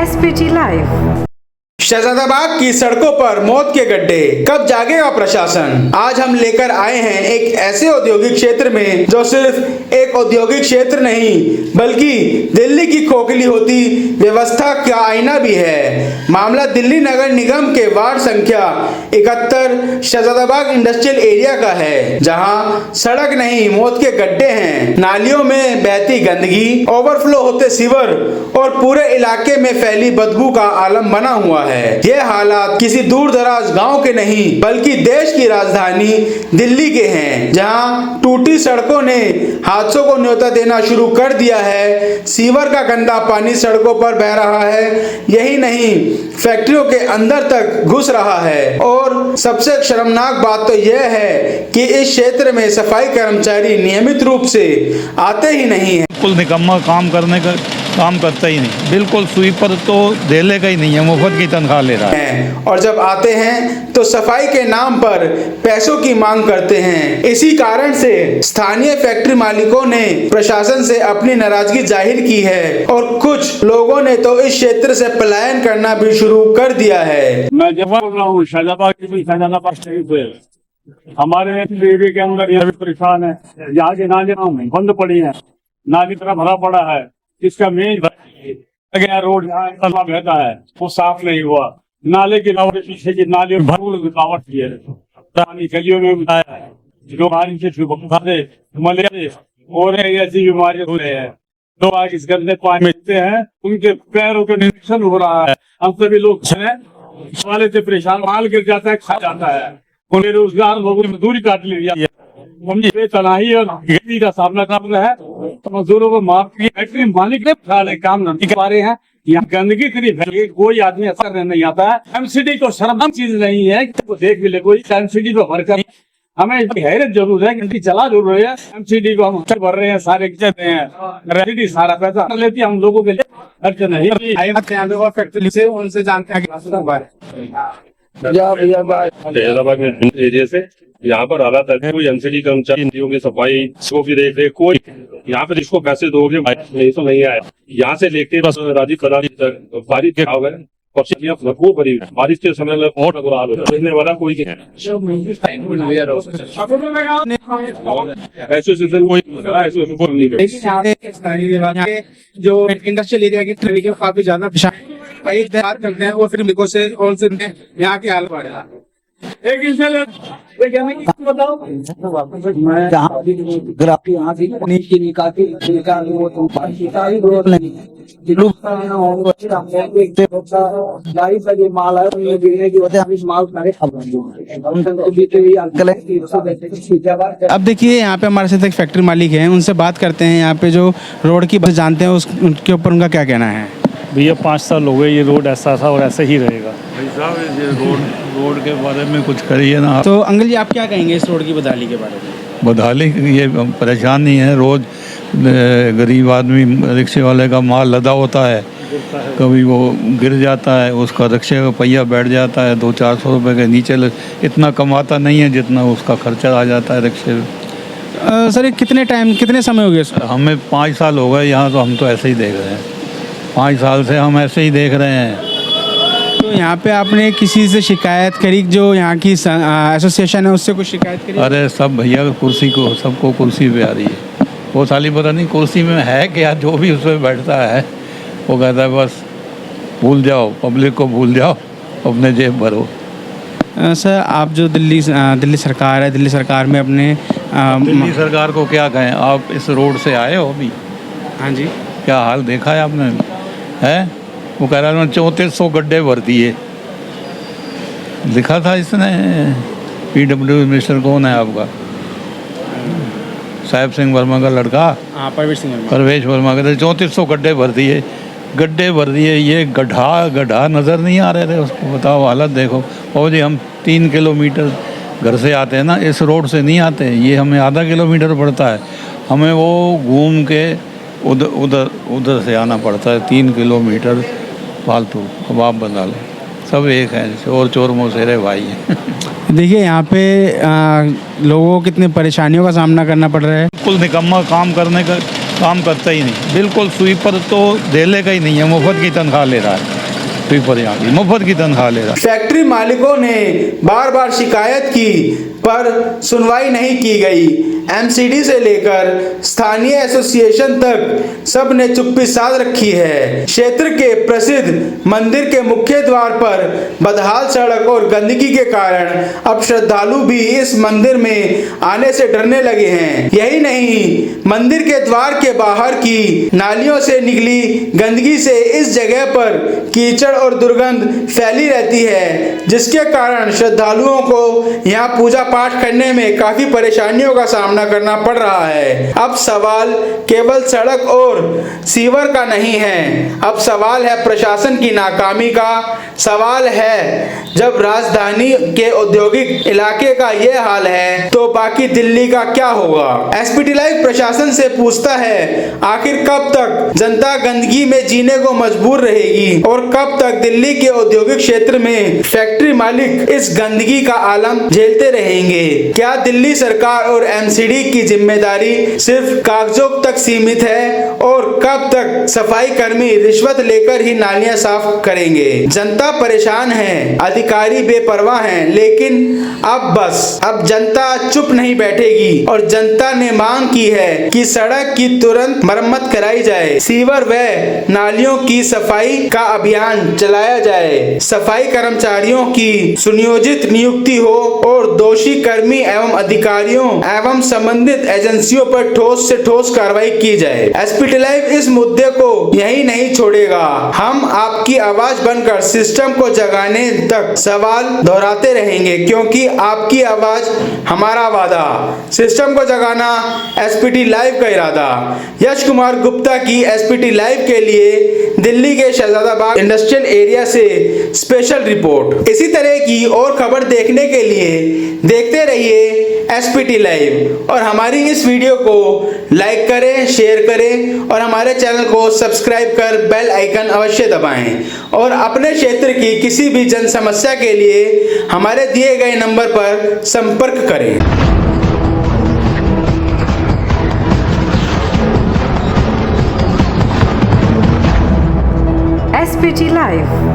SPT live. शहजादाबाद की सड़कों पर मौत के गड्ढे, कब जागेगा प्रशासन। आज हम लेकर आए हैं एक ऐसे औद्योगिक क्षेत्र में जो सिर्फ एक औद्योगिक क्षेत्र नहीं बल्कि दिल्ली की खोखली होती व्यवस्था का आईना भी है। मामला दिल्ली नगर निगम के वार्ड संख्या 71 शहजादाबाद इंडस्ट्रियल एरिया का है, जहां सड़क नहीं मौत के गड्ढे हैं। नालियों में बहती गंदगी, ओवरफ्लो होते सीवर और पूरे इलाके में फैली बदबू का आलम बना हुआ है। ये हालात किसी दूर दराज गांव के नहीं बल्कि देश की राजधानी दिल्ली के हैं, जहां टूटी सड़कों ने हादसों को न्योता देना शुरू कर दिया है। सीवर का गंदा पानी सड़कों पर बह रहा है, यही नहीं फैक्ट्रियों के अंदर तक घुस रहा है। और सबसे शर्मनाक बात तो यह है कि इस क्षेत्र में सफाई कर्मचारी नियमित रूप से आते ही नहीं है। बिल्कुल निकम्मा काम करता ही नहीं, बिल्कुल स्वीपर तो देले का ही नहीं है, मुफ्त की तनख्वाह ले रहा है। और जब आते हैं तो सफाई के नाम पर पैसों की मांग करते हैं। इसी कारण से स्थानीय फैक्ट्री मालिकों ने प्रशासन से अपनी नाराजगी जाहिर की है और कुछ लोगों ने तो इस क्षेत्र से पलायन करना भी शुरू कर दिया है। मैं जब बोल रहा हूँ शाहजहानाबाद शरीफ है, हमारे एरिया के अंदर यहाँ भी परेशान है। यहाँ के नाले बंद पड़ी है, नाली तरह भरा पड़ा है। इसका मेन गया रोड जहाँ बहता है वो साफ नहीं हुआ। नाले के पीछे की नाले भरपूर रुकावट की है, गलियों में बताया है। जो बारिश से मलेरिया और ऐसी बीमारी हो रही है। लोग आगे इस गंदे पानी में हैं, उनके पैरों के इन्फेक्शन हो रहा है। हम सभी लोग वाले से परेशान, माल गिर जाता है, खा जाता है। उन्हें रोजगार लोगों ने मजदूरी काट लिया है, तनाही और गरीबी का सामना कर रहा है। तो मजदूरों को माफ फैक्ट्री मालिक ने काम नहीं कर पा रहे हैं। यहाँ गंदगी करीब कोई आदमी असर नहीं आता है। एमसीडी को शर्मनाक चीज नहीं है कि देख भी ले कोई एमसीडी को भरकर हमें हैरत जरूर है कि चला जरूर है। एमसीडी को हम भर रहे हैं, सारे रेसिडी सारा पैसा कर लेती है, हम लोगों के लिए खर्च नहीं। फैक्ट्री से उनसे जानते हैं एरिया से यहाँ पर हालात है। कोई एमसीडी कर्मचारी की सफाई को भी देख रहे, कोई यहाँ पे जिसको पैसे दोगे नहीं तो नहीं आए। यहाँ से लेके बस राजीव कदारी तक बारिश के भाव है और भरपूर भरी बारिश के समय में और रहने वाला कोई जो इंडस्ट्रियल एरिया की तरीके काफी ज्यादा करते हैं और फिर यहाँ के हाल बढ़ा। अब देखिए यहाँ पे हमारे साथ एक फैक्ट्री मालिक है, उनसे बात करते हैं। यहाँ पे जो रोड की बस जानते हैं उसके ऊपर उनका क्या कहना है। भैया 5 साल हो गए ये रोड ऐसा था और ऐसे ही रहेगा। भाई साहब ये रोड के बारे में कुछ करिए ना। तो अंकल जी आप क्या कहेंगे इस रोड की बदहाली के बारे में। बदहाली ये परेशान नहीं है, रोज़ गरीब आदमी रिक्शे वाले का माल लदा होता है, कभी वो गिर जाता है, उसका रिक्शे का पहिया बैठ जाता है, 200-400 रुपये के नीचे इतना कमाता नहीं है जितना उसका खर्चा आ जाता है रिक्शे में। सर कितने समय हो गए। हमें 5 साल हो गए यहाँ, तो हम तो ऐसे ही देख रहे हैं। 5 साल से हम ऐसे ही देख रहे हैं। तो यहाँ पे आपने किसी से शिकायत करी, जो यहाँ की एसोसिएशन है उससे कुछ शिकायत करी। अरे सब भैया कुर्सी को सबको कुर्सी पे आ रही है, वो साली पता नहीं कुर्सी में है क्या, जो भी उस पर बैठता है वो कहता है बस भूल जाओ, पब्लिक को भूल जाओ, अपने जेब भरो। सर आप जो दिल्ली सरकार है, दिल्ली सरकार में अपने दिल्ली सरकार को क्या कहें, आप इस रोड से आए हो अभी। हाँ जी, क्या हाल देखा है आपने, है वो कह रहा है 3400 गड्ढे भर दिए। लिखा था इसने, PW मिनिस्टर कौन है आपका, साहेब सिंह वर्मा का लड़का। हाँ परवेश वर्मा कहते 3400 गड्ढे भर दिए। ये गड्ढा नज़र नहीं आ रहे थे उसको, बताओ हालत देखो। और जी हम 3 किलोमीटर घर से आते हैं ना, इस रोड से नहीं आते, ये हमें आधा किलोमीटर पड़ता है, हमें वो घूम के उधर से आना पड़ता है 3 किलोमीटर फालतू। अब आप बता लो, सब एक हैं, चोर मौसेरे भाई हैं। देखिए यहाँ पे लोगों को कितनी परेशानियों का सामना करना पड़ रहा है। बिल्कुल निकम्मा काम करता ही नहीं। बिल्कुल स्वीपर तो धेले का ही नहीं है, मुफ्त की तनख्वाह ले रहा है। स्वीपर यहाँ की मुफ्त की तनख्वाह ले रहा है। फैक्ट्री मालिकों ने बार बार शिकायत की पर सुनवाई नहीं की गई। एमसीडी से लेकर स्थानीय एसोसिएशन तक सब ने चुप्पी साध रखी है। क्षेत्र के प्रसिद्ध मंदिर के मुख्य द्वार पर बदहाल सड़क और गंदगी के कारण अब श्रद्धालु भी इस मंदिर में आने से डरने लगे हैं। यही नहीं, मंदिर के द्वार के बाहर की नालियों से निकली गंदगी से इस जगह पर कीचड़ और दुर्गंध फैली रहती है, जिसके कारण श्रद्धालुओं को यहाँ पूजा पाठ करने में काफी परेशानियों का सामना करना पड़ रहा है। अब सवाल केवल सड़क और सीवर का नहीं है, अब सवाल है प्रशासन की नाकामी का। सवाल है जब राजधानी के औद्योगिक इलाके का ये हाल है तो बाकी दिल्ली का क्या होगा। एसपीटी लाइव प्रशासन से पूछता है, आखिर कब तक जनता गंदगी में जीने को मजबूर रहेगी और कब तक दिल्ली के औद्योगिक क्षेत्र में फैक्ट्री मालिक इस गंदगी का आलम झेलते रहेंगे। क्या दिल्ली सरकार और एमसीडी की जिम्मेदारी सिर्फ कागजों तक सीमित है और कब तक सफाई कर्मी रिश्वत लेकर ही नालियां साफ करेंगे। जनता परेशान है, अधिकारी बेपरवाह हैं, लेकिन अब जनता चुप नहीं बैठेगी और जनता ने मांग की है कि सड़क की तुरंत मरम्मत कराई जाए, सीवर व नालियों की सफाई का अभियान चलाया जाए, सफाई कर्मचारियों की सुनियोजित नियुक्ति हो और दोषी कर्मी एवं अधिकारियों एवं संबंधित एजेंसियों पर ठोस से ठोस कार्रवाई की जाए। एसपीटी लाइव इस मुद्दे को यही नहीं छोड़ेगा। हम आपकी आवाज बनकर सिस्टम को जगाने तक सवाल दोहराते रहेंगे, क्योंकि आपकी आवाज हमारा वादा, सिस्टम को जगाना एसपीटी लाइव का इरादा। यश कुमार गुप्ता की एसपीटी लाइव के लिए दिल्ली के शहजादाबाग इंडस्ट्रियल एरिया से स्पेशल रिपोर्ट। इसी तरह की और खबर देखने के लिए देखते रहिए एसपीटी लाइव और हमारी इस वीडियो को लाइक करें, शेयर करें और हमारे चैनल को सब्सक्राइब कर बेल आइकन अवश्य दबाएं और अपने क्षेत्र की किसी भी जन समस्या के लिए हमारे दिए गए नंबर पर संपर्क करें। SPT Live।